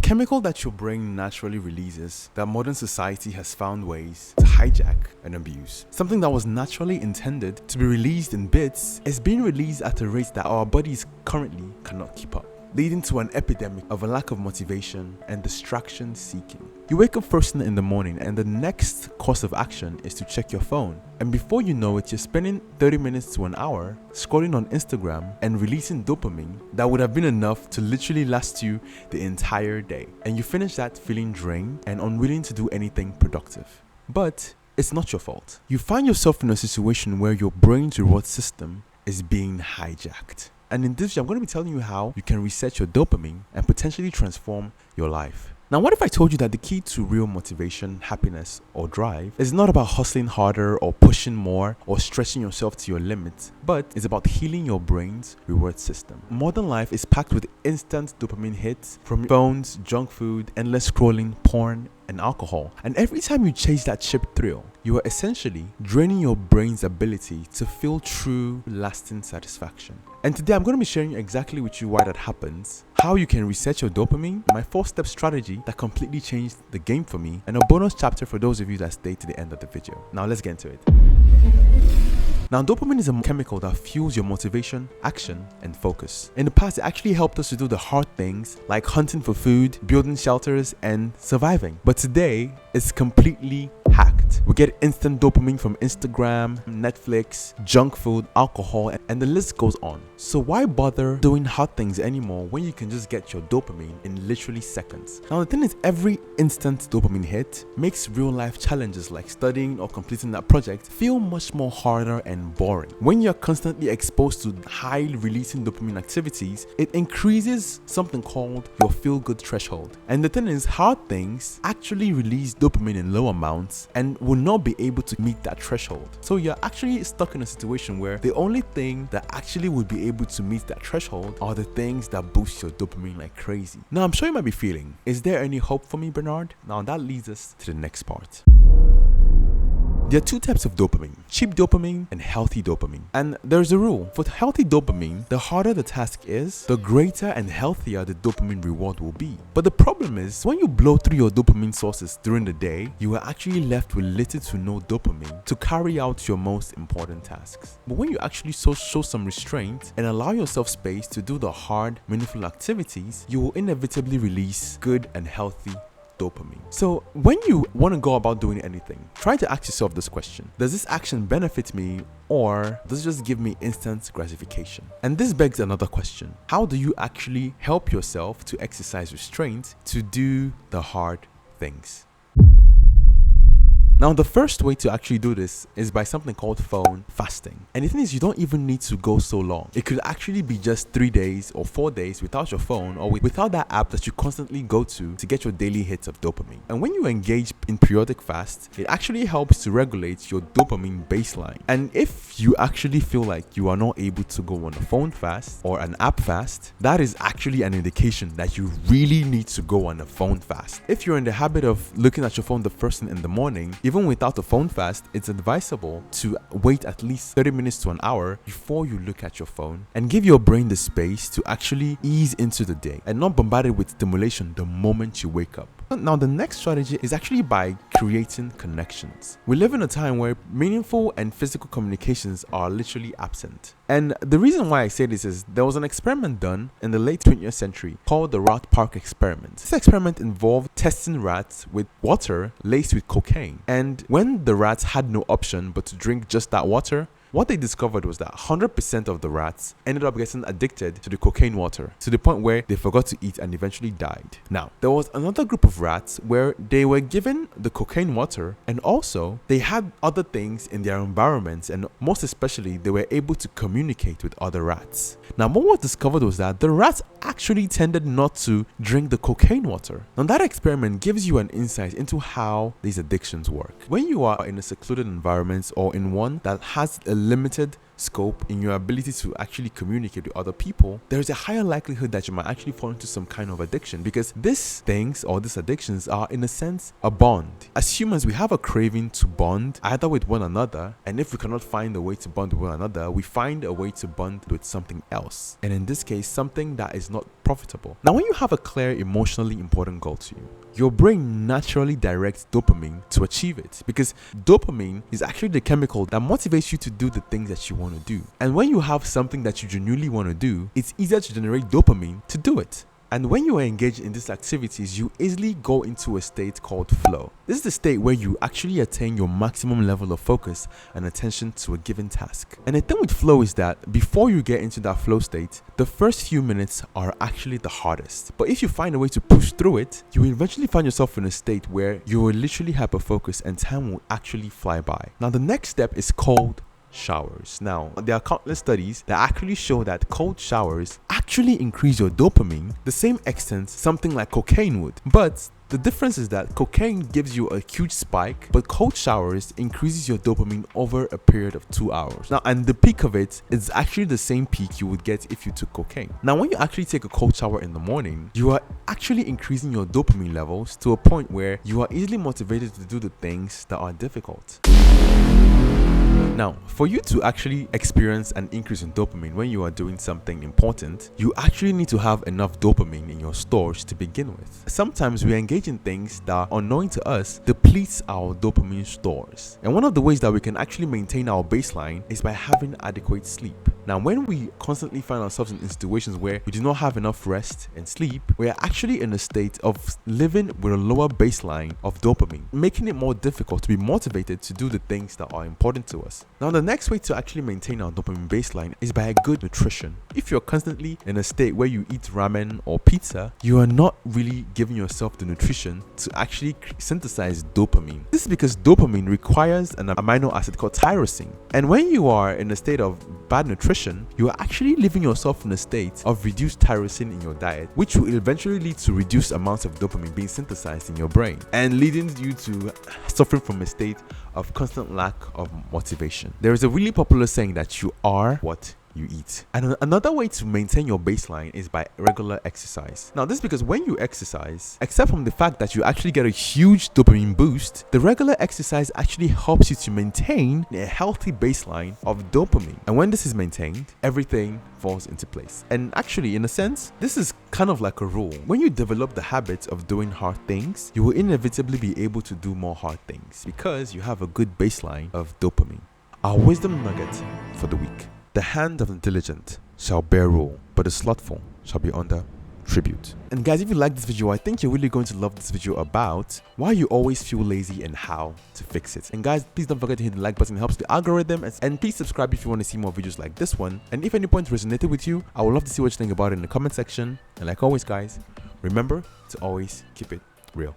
chemical that your brain naturally releases that modern society has found ways to hijack and abuse. Something that was naturally intended to be released in bits is being released at a rate that our bodies currently cannot keep up, leading to an epidemic of a lack of motivation and distraction seeking. You wake up first thing in the morning and the next course of action is to check your phone. And before you know it, you're spending 30 minutes to an hour scrolling on Instagram and releasing dopamine that would have been enough to literally last you the entire day. And you finish that feeling drained and unwilling to do anything productive. But it's not your fault. You find yourself in a situation where your brain's reward system is being hijacked. And in this video, I'm going to be telling you how you can reset your dopamine and potentially transform your life. Now, what if I told you that the key to real motivation, happiness, or drive is not about hustling harder or pushing more or stretching yourself to your limits, but it's about healing your brain's reward system? Modern life is packed with instant dopamine hits from phones, junk food, endless scrolling, porn, and alcohol. And every time you chase that cheap thrill, you are essentially draining your brain's ability to feel true, lasting satisfaction. And today I'm going to be sharing exactly with you why that happens, how you can reset your dopamine, my 4-step strategy that completely changed the game for me, and a bonus chapter for those of you that stay to the end of the video. Now let's get into it. Now, dopamine is a chemical that fuels your motivation, action, and focus. In the past, it actually helped us to do the hard things like hunting for food, building shelters, and surviving. But today, it's completely hacked. We get instant dopamine from Instagram, Netflix, junk food, alcohol, and the list goes on. So why bother doing hard things anymore when you can just get your dopamine in literally seconds? Now, the thing is, every instant dopamine hit makes real life challenges like studying or completing that project feel much more harder and boring. When you're constantly exposed to high releasing dopamine activities, it increases something called your feel-good threshold. And the thing is, hard things actually release dopamine in low amounts and will not be able to meet that threshold. So you're actually stuck in a situation where the only thing that actually would be able to meet that threshold are the things that boost your dopamine like crazy. Now, I'm sure you might be feeling, is there any hope for me, Bernard? Now that leads us to the next part. There are two types of dopamine, cheap dopamine and healthy dopamine. And there's a rule. For healthy dopamine, the harder the task is, the greater and healthier the dopamine reward will be. But the problem is, when you blow through your dopamine sources during the day, you are actually left with little to no dopamine to carry out your most important tasks. But when you actually show some restraint and allow yourself space to do the hard, meaningful activities, you will inevitably release good and healthy dopamine. So when you want to go about doing anything, try to ask yourself this question: does this action benefit me, or does it just give me instant gratification? And this begs another question: how do you actually help yourself to exercise restraint to do the hard things? Now, the first way to actually do this is by something called phone fasting. And the thing is, you don't even need to go so long. It could actually be just 3 days or 4 days without your phone or without that app that you constantly go to get your daily hits of dopamine. And when you engage in periodic fasts, it actually helps to regulate your dopamine baseline. And if you actually feel like you are not able to go on a phone fast or an app fast, that is actually an indication that you really need to go on a phone fast. If you're in the habit of looking at your phone the first thing in the morning, even without a phone fast, it's advisable to wait at least 30 minutes to an hour before you look at your phone and give your brain the space to actually ease into the day and not bombarded with stimulation the moment you wake up. Now, the next strategy is actually by creating connections. We live in a time where meaningful and physical communications are literally absent. And the reason why I say this is there was an experiment done in the late 20th century called the Rat Park experiment. This experiment involved testing rats with water laced with cocaine. And when the rats had no option but to drink just that water, what they discovered was that 100% of the rats ended up getting addicted to the cocaine water to the point where they forgot to eat and eventually died. Now, there was another group of rats where they were given the cocaine water and also they had other things in their environments, and most especially they were able to communicate with other rats. Now, what was discovered was that the rats actually tended not to drink the cocaine water. Now, that experiment gives you an insight into how these addictions work. When you are in a secluded environment or in one that has a limited scope in your ability to actually communicate with other people, there is a higher likelihood that you might actually fall into some kind of addiction, because these things or these addictions are in a sense a bond. As humans, we have a craving to bond either with one another, and if we cannot find a way to bond with one another, we find a way to bond with something else, and in this case something that is not profitable. Now, when you have a clear emotionally important goal to you, your brain naturally directs dopamine to achieve it, because dopamine is actually the chemical that motivates you to do the things that you want to do. And when you have something that you genuinely want to do, it's easier to generate dopamine to do it. And when you are engaged in these activities, you easily go into a state called flow. This is the state where you actually attain your maximum level of focus and attention to a given task. And the thing with flow is that before you get into that flow state, the first few minutes are actually the hardest. But if you find a way to push through it, you will eventually find yourself in a state where you will literally hyper-focus and time will actually fly by. Now, the next step is cold showers. Now, there are countless studies that actually show that cold showers actually increase your dopamine the same extent something like cocaine would. But the difference is that cocaine gives you a huge spike, but cold showers increases your dopamine over a period of 2 hours. Now, and the peak of it is actually the same peak you would get if you took cocaine. Now, when you actually take a cold shower in the morning, you are actually increasing your dopamine levels to a point where you are easily motivated to do the things that are difficult. Now, for you to actually experience an increase in dopamine when you are doing something important, you actually need to have enough dopamine in your stores to begin with. Sometimes we engage in things that, unknowing to us, depletes our dopamine stores. And one of the ways that we can actually maintain our baseline is by having adequate sleep. Now, when we constantly find ourselves in situations where we do not have enough rest and sleep, we are actually in a state of living with a lower baseline of dopamine, making it more difficult to be motivated to do the things that are important to us. Now, the next way to actually maintain our dopamine baseline is by a good nutrition. If you're constantly in a state where you eat ramen or pizza, you are not really giving yourself the nutrition to actually synthesize dopamine. This is because dopamine requires an amino acid called tyrosine. And when you are in a state of bad nutrition, you are actually leaving yourself in a state of reduced tyrosine in your diet, which will eventually lead to reduced amounts of dopamine being synthesized in your brain and leading you to suffering from a state of constant lack of motivation. There is a really popular saying that you are what you eat. And another way to maintain your baseline is by regular exercise. Now, this is because when you exercise, except from the fact that you actually get a huge dopamine boost, the regular exercise actually helps you to maintain a healthy baseline of dopamine. And when this is maintained, everything falls into place. And actually, in a sense, this is kind of like a rule. When you develop the habit of doing hard things, you will inevitably be able to do more hard things because you have a good baseline of dopamine. Our wisdom nugget for the week: the hand of the diligent shall bear rule, but the slothful shall be under tribute. And guys, if you like this video, I think you're really going to love this video about why you always feel lazy and how to fix it. And guys, please don't forget to hit the like button. It helps the algorithm. And please subscribe if you want to see more videos like this one. And if any point resonated with you, I would love to see what you think about it in the comment section. And like always, guys, remember to always keep it real.